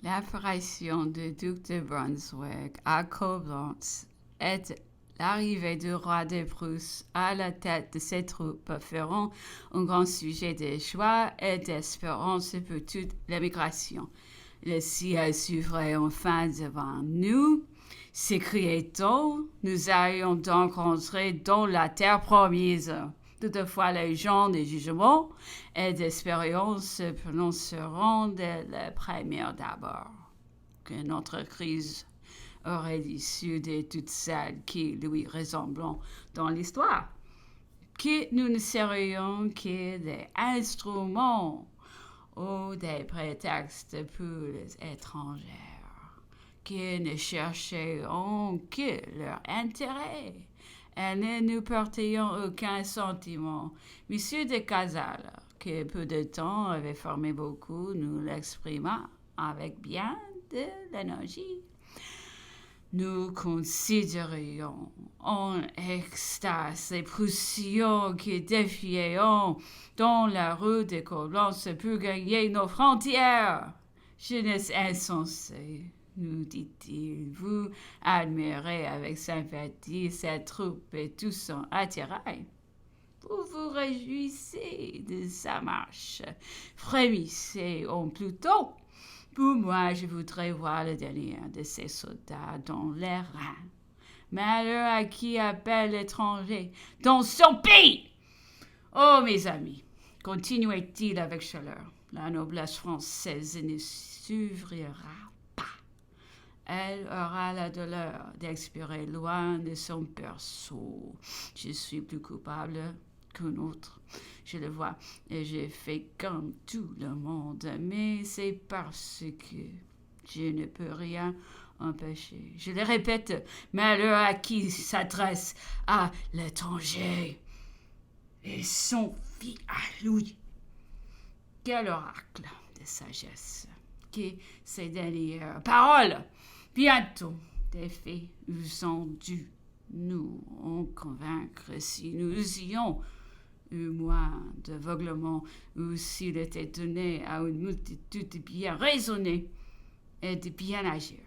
L'apparition du duc de Brunswick à Coblentz et l'arrivée du roi de Prusse à la tête de ses troupes feront un grand sujet de joie et d'espérance pour toute l'émigration. Le ciel s'ouvrait enfin devant nous. S'écriait-on, nous allions donc rentrer dans la terre promise. Toutefois, les gens de jugement et d'expérience se prononceront dès le premier d'abord que notre crise aurait l'issue de toutes celles qui lui ressemblent dans l'histoire, que nous ne serions que des instruments ou des prétextes pour les étrangères, qui ne cherchions que leur intérêt et ne nous portions aucun sentiment. Monsieur de Cazal, qui peu de temps avait formé beaucoup, nous l'exprima avec bien de l'énergie. Nous considérions en extase les Prussiens qui défiaient dans la rue de Coblentz pour gagner nos frontières. Jeunesse insensée, nous dit-il, vous admirez avec sympathie cette troupe et tout son attirail. Vous vous réjouissez de sa marche, frémissez en Pluton. Pour moi, je voudrais voir le dernier de ces soldats dans les rangs. Malheur à qui appelle l'étranger dans son pays. Oh, mes amis, continuait-il avec chaleur, la noblesse française ne s'ouvrira pas. Elle aura la douleur d'expirer loin de son berceau. Je suis plus coupable qu'un autre, je le vois, et j'ai fait comme tout le monde, mais c'est parce que je ne peux rien empêcher. Je le répète, malheur à qui s'adresse à l'étranger et son fils à lui. Quel oracle de sagesse que ces dernières paroles. Bientôt, des faits nous ont dû nous en convaincre si nous ayons eu moins d'aveuglement ou s'il était donné à une multitude de bien raisonner et de bien agir.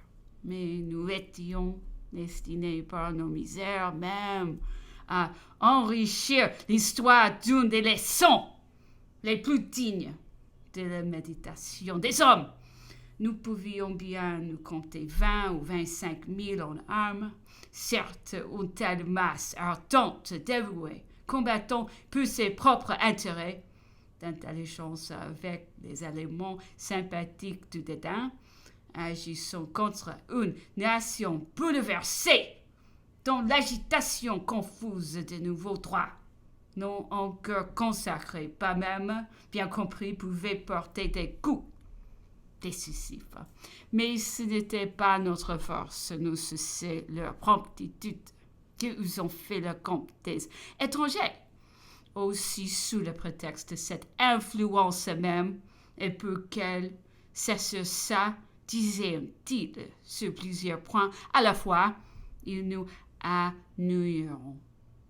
Mais nous étions destinés par nos misères même à enrichir l'histoire d'une des leçons les plus dignes de la méditation des hommes. Nous pouvions bien nous compter 20 ou 25 000 en armes. Certes, une telle masse ardente, dévouée, combattant pour ses propres intérêts, d'intelligence avec les éléments sympathiques du dédain, agissant contre une nation bouleversée, dont l'agitation confuse de nouveaux droits, non encore consacrés, pas même bien compris, pouvaient porter des coups décisifs. Mais ce n'était pas notre force, nous c'est leur promptitude qui nous ont fait le compte des étrangers. Aussi sous le prétexte de cette influence même, et pour qu'elle s'assurça, disait-il, sur plusieurs points à la fois, ils nous annuilleront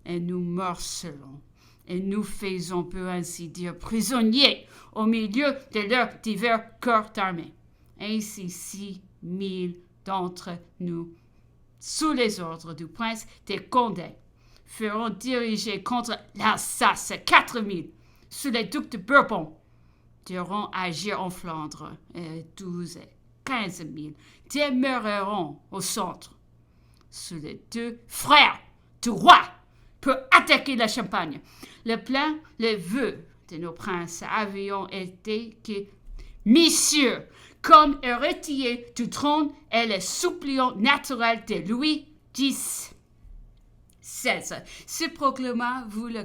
et nous morcelons et nous faisons, pour ainsi dire, prisonniers au milieu de leurs divers corps armés. Ainsi 6 000 d'entre nous, sous les ordres du prince de Condé, feront diriger contre l'Alsace 4 000, sous les ducs de Bourbon, devront agir en Flandre, et 12 et 15 000 demeureront au centre, sous les 2 frères du roi, pour attaquer la Champagne. Le vœu de nos princes avions été que, messieurs, comme héritiers du trône et les suppliants naturels de Louis X, se proclama vous la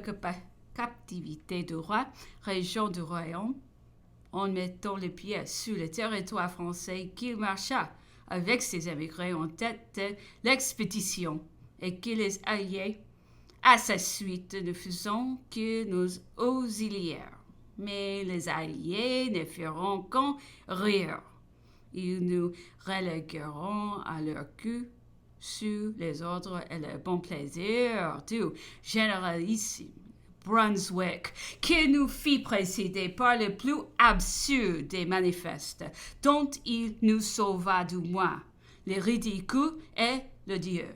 captivité du roi, régent du royaume, en mettant les pieds sur le territoire français qu'il marcha avec ses émigrés en tête de l'expédition et que les alliés à sa suite ne faisant que nos auxiliaires. Mais les alliés ne feront qu'en rire. Ils nous relégueront à leur cul sous les ordres et le bon plaisir du généralissime Brunswick, qui nous fit précéder par le plus absurde des manifestes, dont il nous sauva du moins, le ridicule et le dieu.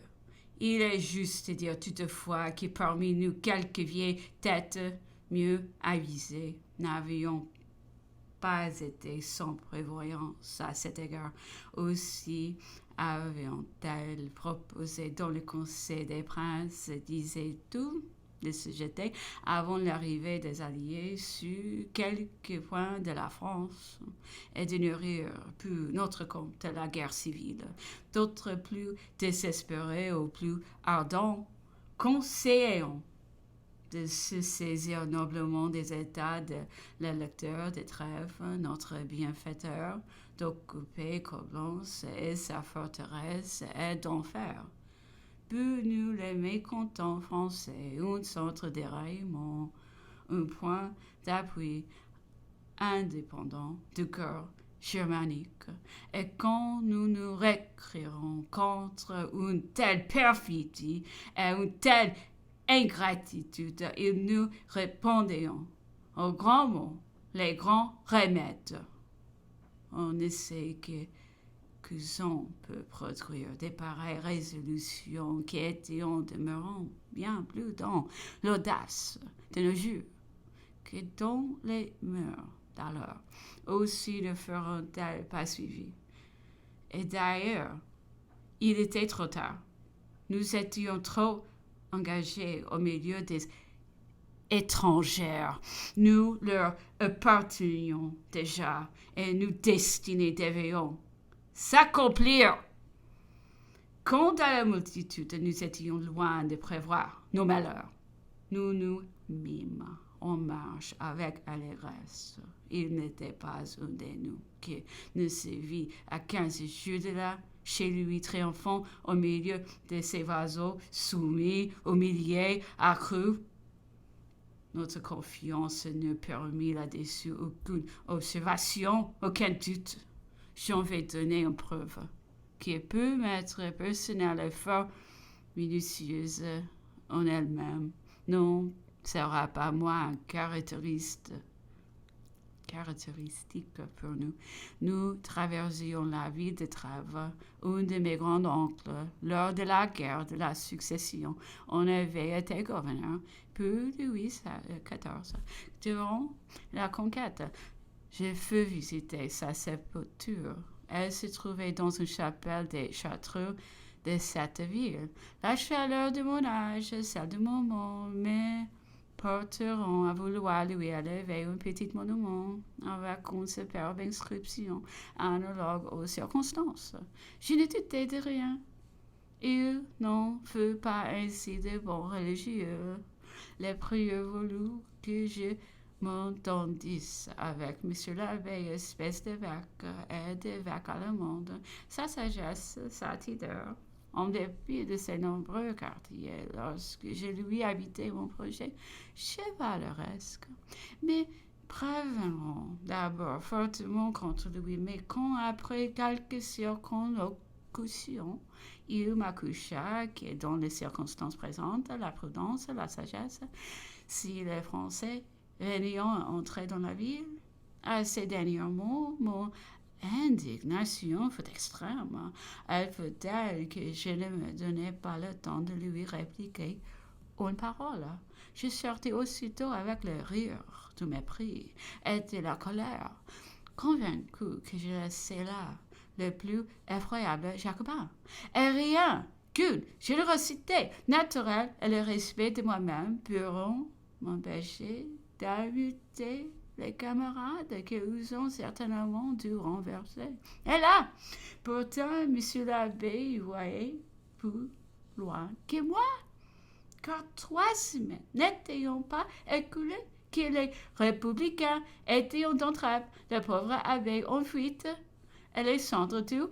Il est juste de dire toutefois que parmi nous quelques vieilles têtes mieux avisées n'avions pas été sans prévoyance à cet égard. Aussi avions-elles proposé dans le Conseil des princes, disait-on, de se jeter avant l'arrivée des Alliés sur quelques points de la France et de nourrir pour notre compte la guerre civile. D'autres plus désespérés ou plus ardents conseillons de se saisir noblement des états de l'électeur de Trèves, notre bienfaiteur, d'occuper Coblence et sa forteresse et d'en faire. Pour nous les mécontents français, un centre déraillement, un point d'appui indépendant du cœur germanique. Et quand nous nous récrirons contre une telle perfidie et une telle ingratitude, ils nous répondront aux grands mots, les grands remèdes. On ne sait que on peut produire des pareilles résolutions qui étaient en demeurant bien plus dans l'audace de nos jours que dans les mœurs d'alors. Aussi ne feront-elles pas suivi. Et d'ailleurs, il était trop tard. Nous étions trop engagés au milieu des étrangères. Nous leur appartenions déjà et nos destinées devaient s'accomplir. Quant à la multitude, nous étions loin de prévoir nos malheurs. Nous nous mîmes en marche avec allégresse. Il n'était pas un de nous qui ne se vit à 15 jours de là, chez lui triomphant au milieu de ses vassaux, soumis, humiliés, accrus. Notre confiance ne permit là-dessus aucune observation, aucun doute. J'en vais donner une preuve qui peut mettre personnel effort minutieuse en elle-même. Non, sera pas moins caractéristique pour nous. Nous traversions la ville de Trèves. Un de mes grands-oncles, lors de la guerre de la succession, on avait été gouverneur pour Louis XIV. Durant la conquête, je fus visiter sa sépulture. Elle se trouvait dans une chapelle des Chartreux de cette ville. La chaleur de mon âge, celle de mon monde, me porteront à vouloir lui élever un petit monument avec une superbe inscription analogue aux circonstances. Je ne doutais de rien. Il n'en fut pas ainsi de bons religieux. Les prieurs voulurent que je m'entendisse avec M. l'abbé, espèce d'évêque et d'évêque allemande, sa sagesse, sa tideur, en dépit de ses nombreux quartiers, lorsque je lui habitais mon projet chevaleresque. Mais prévenons d'abord fortement contre lui, mais quand après quelques circonlocutions, il m'accoucha que dans les circonstances présentes, la prudence, la sagesse, si les Français venaient entrer dans la ville, à ces derniers mots, mon indignation fut extrême. Elle fut telle que je ne me donnais pas le temps de lui répliquer une parole. Je sortis aussitôt avec le rire du mépris et de la colère, convaincu que je laissais là le plus effroyable jacobin. Et rien qu'une générosité naturelle et le respect de moi-même pourront m'empêcher d'inviter les camarades que nous ont certainement dû renverser. Et là, pourtant, monsieur l'abbé voyait plus loin que moi, car 3 semaines n'étaient pas écoulées que les républicains étaient en Trèves, le pauvre abbé en fuite, et les cendres du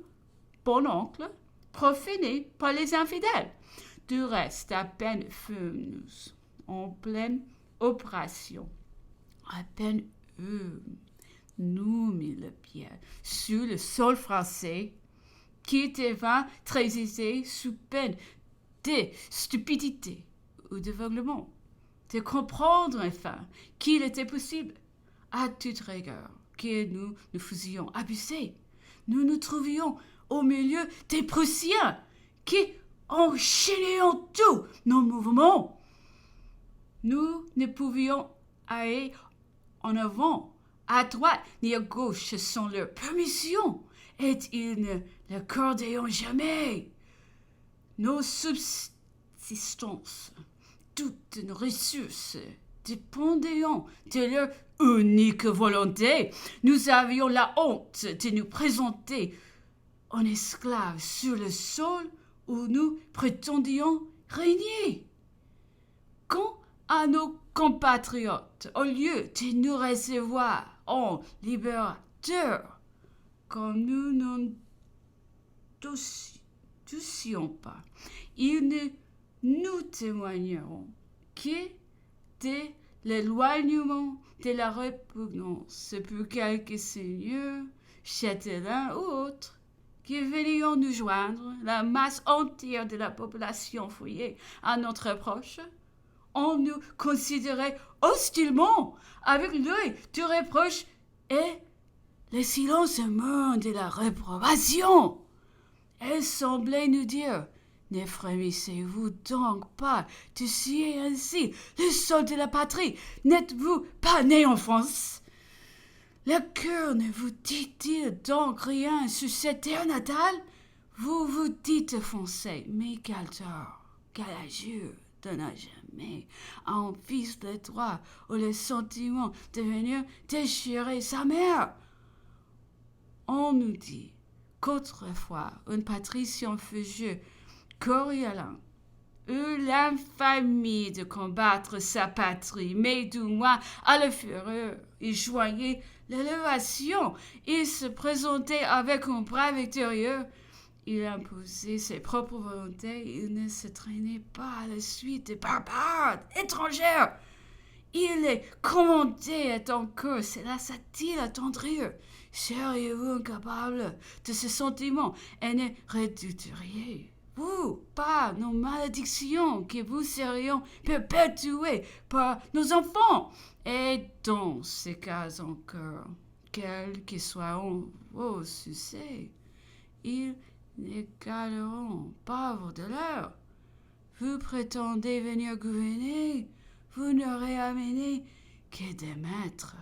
bon oncle profanées par les infidèles. Du reste, à peine fûmes-nous en pleine opération, à peine nous mit le pied sur le sol français, qui devint très aisé sous peine de stupidité ou d'aveuglement. de comprendre enfin qu'il était possible, à toute rigueur, que nous nous faisions abuser. Nous nous trouvions au milieu des Prussiens qui enchaînaient tous nos mouvements. Nous ne pouvions aller en avant, à droite ni à gauche sans leur permission, et ils ne l'accordaient jamais. Nos subsistances, toutes nos ressources, dépendaient de leur unique volonté. Nous avions la honte de nous présenter en esclaves sur le sol où nous prétendions régner. Quant à nos compatriotes, au lieu de nous recevoir en libérateurs, comme nous n'en doucions pas, ils ne nous témoigneront que de l'éloignement de la répugnance pour quelques seigneurs, châtelains ou autres, qui venions nous joindre, la masse entière de la population fouillée à notre approche. On nous considérait hostilement, avec l'œil du reproche et le silence morne de la réprobation. Elle semblait nous dire: ne frémissez-vous donc pas de scier ainsi le sol de la patrie? N'êtes-vous pas né en France? Le cœur ne vous dit-il donc rien sur cette terre natale? Vous vous dites français, mais quel tort, quelle injure de ne jamais à un fils de droit ou le sentiment de venir déchirer sa mère. On nous dit qu'autrefois un patricien furieux, Coriolan, eut l'infamie de combattre sa patrie, mais du moins à la fureur, il joignait l'élévation, il se présentait avec un bras victorieux, il imposait ses propres volontés, il ne se traînait pas à la suite des barbares étrangères. Il les commandait à ton cœur, cela s'attire attendrir. Seriez-vous incapable de ce sentiment et ne redouteriez vous pas nos malédictions que vous serions perpétuées par nos enfants? Et dans ces cas encore, quels que soient vos succès, ils n'égaleront pas vos douleurs. Vous prétendez venir gouverner, vous n'aurez amené que des maîtres.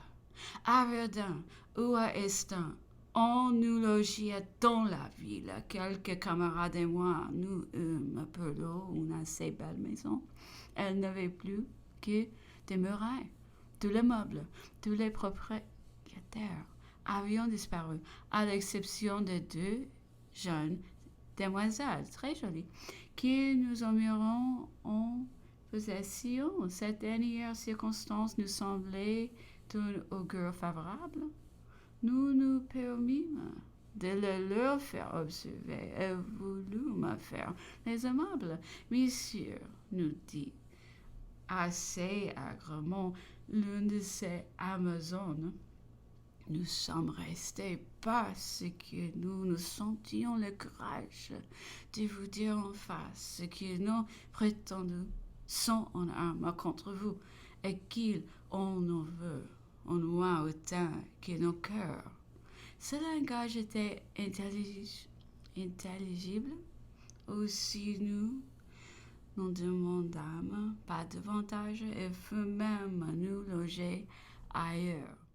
À Verdun ou à Estin, on nous logeait dans la ville. Quelques camarades et moi, nous appelons une assez belle maison. Elle n'avait plus que des murailles. Tous les meubles, tous les propriétaires avaient disparu, à l'exception de deux jeunes demoiselles très jolies qui nous environ en possession. Cette dernière circonstance nous semblait d'un augure favorable. Nous nous permîmes de le leur faire observer et voulûmes faire les aimables. Messieurs, nous dit assez agrement l'une de ces Amazones, nous sommes restés parce que nous sentions le courage de vous dire en face ce que nos prétendus sont en armes contre vous et qu'ils en veulent en loin autant que nos cœurs. Ce langage était intelligible. Aussi nous n'en demandâmes pas davantage et fûmes même nous loger ailleurs.